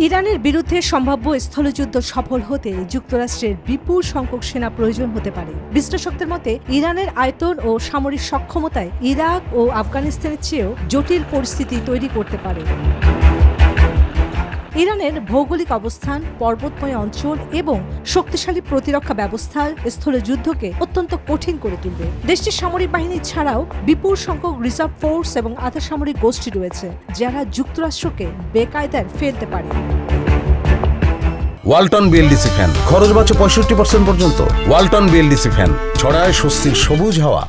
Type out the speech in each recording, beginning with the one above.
ইরানের বিরুদ্ধে সম্ভাব্য স্থলযুদ্ধ সফল হতে যুক্তরাষ্ট্রের বিপুল সংখ্যক সেনা প্রয়োজন হতে পারে। বিশ্লেষকদের মতে ইরানের আয়তন ও সামরিক সক্ষমতায় ইরাক ও আফগানিস্তানের চেয়েও জটিল পরিস্থিতি তৈরি করতে পারে। ইরানের ভৌগোলিক অবস্থান, পর্বতময় অঞ্চল এবং শক্তিশালী প্রতিরক্ষা ব্যবস্থা স্থলযুদ্ধকে অত্যন্ত কঠিন করে তুলবে। দেশটির সামরিক বাহিনী ছাড়াও বিপুল সংখ্যক রিজার্ভ ফোর্স এবং আধা সামরিক গোষ্ঠী রয়েছে, যারা যুক্তরাষ্ট্রকে বেকায়দায় ফেলতে পারে। ওয়ালটন বিএলডিসি ফ্যান, খরচ বাঁচে 65% পর্যন্ত। ওয়ালটন বিএলডিসি ফ্যান ছড়ায় স্বস্তির সবুজ হাওয়া।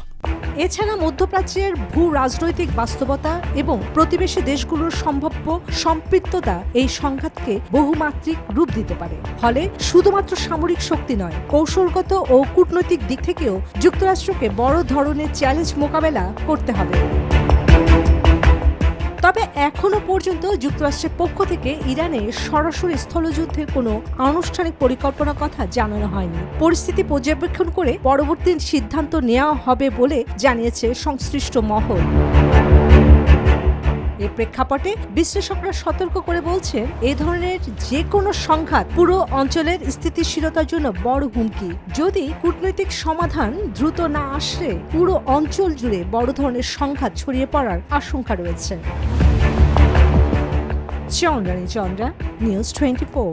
এছাড়া মধ্যপ্রাচ্যের ভূ রাজনৈতিক বাস্তবতা এবং প্রতিবেশী দেশগুলোর সম্ভাব্য সম্পৃক্ততা এই সংঘাতকে বহুমাত্রিক রূপ দিতে পারে। ফলে শুধুমাত্র সামরিক শক্তি নয়, কৌশলগত ও কূটনৈতিক দিক থেকেও যুক্তরাষ্ট্রকে বড় ধরনের চ্যালেঞ্জ মোকাবেলা করতে হবে। তবে এখনো পর্যন্ত যুক্তরাষ্ট্রের পক্ষ থেকে ইরানে সরাসরি স্থলযুদ্ধের কোনো আনুষ্ঠানিক পরিকল্পনার কথা জানানো হয়নি। পরিস্থিতি পর্যবেক্ষণ করে পরবর্তী সিদ্ধান্ত নেওয়া হবে বলে জানিয়েছে সংশ্লিষ্ট মহল। এর প্রেক্ষাপটে বিশ্লেষকরা সতর্ক করে বলছেন, এই ধরনের যে কোনো সংঘাত পুরো অঞ্চলের স্থিতিশীলতার জন্য বড় হুমকি। যদি কূটনৈতিক সমাধান দ্রুত না আসে, পুরো অঞ্চল জুড়ে বড় ধরনের সংঘাত ছড়িয়ে পড়ার আশঙ্কা রয়েছে। চন্দ্রানী চন্দ্রা, নিউজ 24।